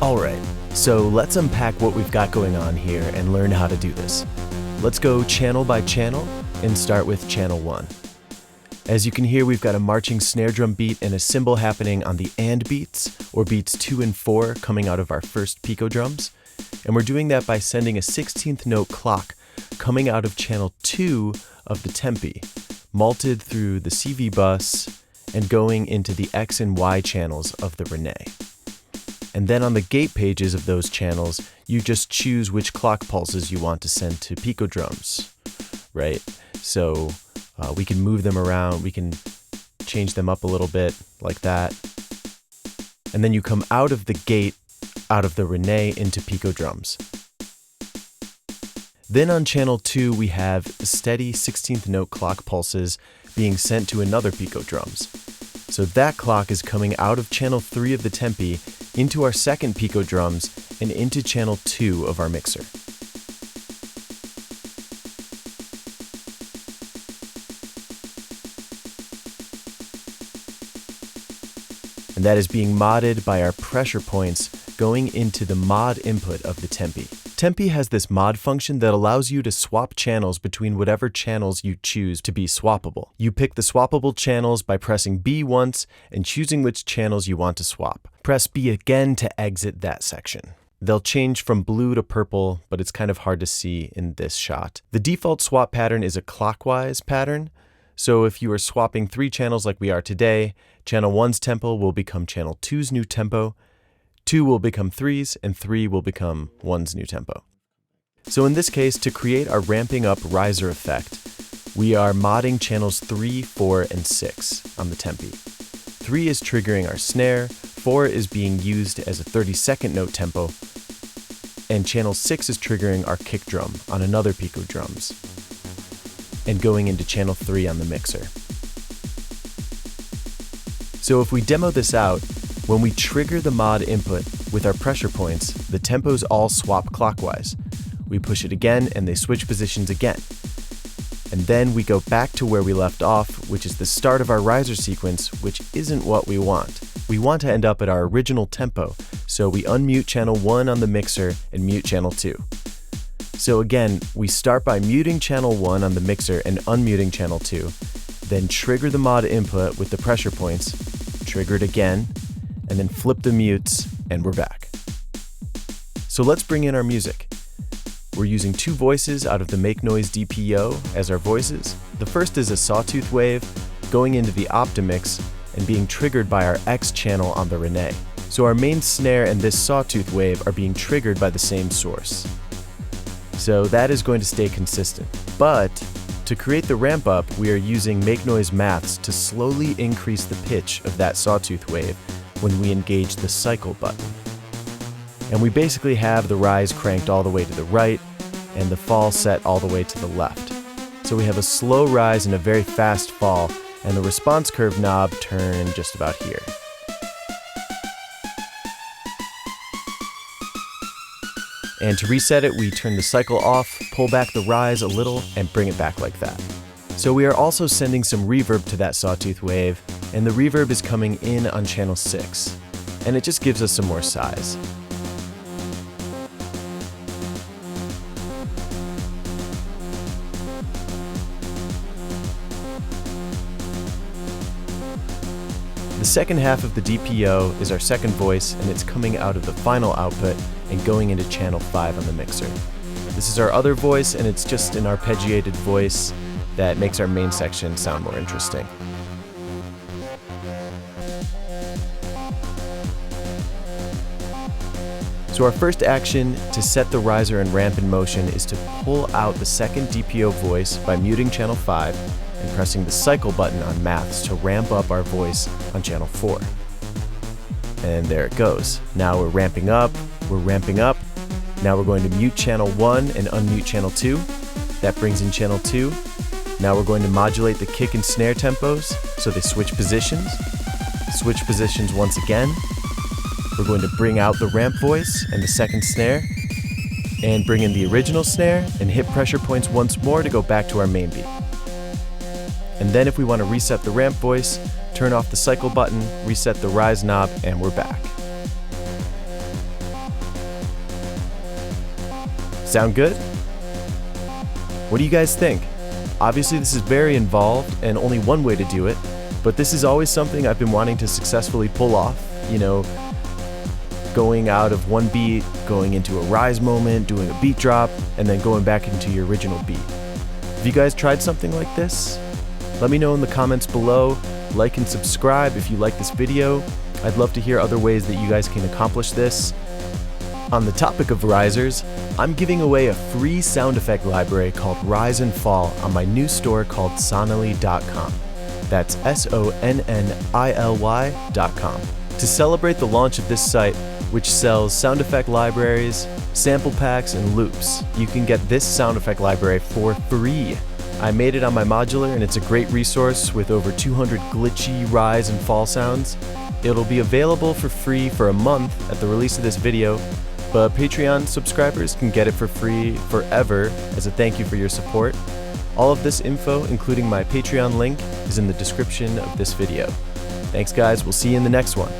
Alright, so let's unpack what we've got going on here and learn how to do this. Let's go channel by channel and start with channel 1. As you can hear, we've got a marching snare drum beat and a cymbal happening on the and beats, or beats 2 and 4, coming out of our first pico drums. And we're doing that by sending a 16th note clock coming out of channel 2 of the tempi, malted through the CV bus and going into the X and Y channels of the Rene. And then on the gate pages of those channels, you just choose which clock pulses you want to send to pico drums, right? So we can move them around, we can change them up a little bit like that. And then you come out of the gate, out of the Rene into pico drums. Then on channel 2, we have steady 16th note clock pulses being sent to another pico drums. So that clock is coming out of channel 3 of the tempi into our second pico drums and into channel 2 of our mixer. And that is being modded by our pressure points going into the mod input of the tempi. Tempi has this mod function that allows you to swap channels between whatever channels you choose to be swappable. You pick the swappable channels by pressing B once and choosing which channels you want to swap. Press B again to exit that section. They'll change from blue to purple, but it's kind of hard to see in this shot. The default swap pattern is a clockwise pattern. So if you are swapping 3 channels like we are today, channel 1's tempo will become channel 2's new tempo, 2 will become 3's, and 3 will become 1's new tempo. So in this case, to create our ramping up riser effect, we are modding channels 3, 4, and 6 on the tempi. 3 is triggering our snare, 4 is being used as a 32nd note tempo, and channel 6 is triggering our kick drum on another pico drums, and going into channel 3 on the mixer. So if we demo this out, when we trigger the mod input with our pressure points, the tempos all swap clockwise. We push it again and they switch positions again. And then we go back to where we left off, which is the start of our riser sequence, which isn't what we want. We want to end up at our original tempo, so we unmute channel 1 on the mixer and mute channel 2. So again, we start by muting channel 1 on the mixer and unmuting channel 2, then trigger the mod input with the pressure points, trigger it again, and then flip the mutes, and we're back. So let's bring in our music. We're using 2 voices out of the Make Noise DPO as our voices. The first is a sawtooth wave going into the Optomix and being triggered by our X channel on the Rene. So our main snare and this sawtooth wave are being triggered by the same source. So that is going to stay consistent. But to create the ramp up, we are using Make Noise maths to slowly increase the pitch of that sawtooth wave when we engage the cycle button. And we basically have the rise cranked all the way to the right and the fall set all the way to the left. So we have a slow rise and a very fast fall, and the response curve knob turned just about here. And to reset it, we turn the cycle off, pull back the rise a little, and bring it back like that. So we are also sending some reverb to that sawtooth wave, and the reverb is coming in on channel 6, and it just gives us some more size. The second half of the DPO is our second voice, and it's coming out of the final output and going into channel 5 on the mixer. This is our other voice, and it's just an arpeggiated voice that makes our main section sound more interesting. So our first action to set the riser and ramp in motion is to pull out the second DPO voice by muting channel 5 and pressing the cycle button on maths to ramp up our voice on channel 4. And there it goes. Now we're ramping up, Now we're going to mute channel 1 and unmute channel 2. That brings in channel 2. Now we're going to modulate the kick and snare tempos so they switch positions. Switch positions once again. We're going to bring out the ramp voice and the second snare, and bring in the original snare and hit pressure points once more to go back to our main beat. And then if we want to reset the ramp voice, turn off the cycle button, reset the rise knob, and we're back. Sound good? What do you guys think? Obviously this is very involved and only one way to do it, but this is always something I've been wanting to successfully pull off, going out of one beat, going into a rise moment, doing a beat drop, and then going back into your original beat. Have you guys tried something like this? Let me know in the comments below. Like and subscribe if you like this video. I'd love to hear other ways that you guys can accomplish this. On the topic of risers, I'm giving away a free sound effect library called Rise and Fall on my new store called sonily.com. That's SONNILY.com. To celebrate the launch of this site, which sells sound effect libraries, sample packs, and loops, you can get this sound effect library for free. I made it on my Modular and it's a great resource with over 200 glitchy rise and fall sounds. It'll be available for free for a month at the release of this video, but Patreon subscribers can get it for free forever as a thank you for your support. All of this info, including my Patreon link, is in the description of this video. Thanks guys, we'll see you in the next one.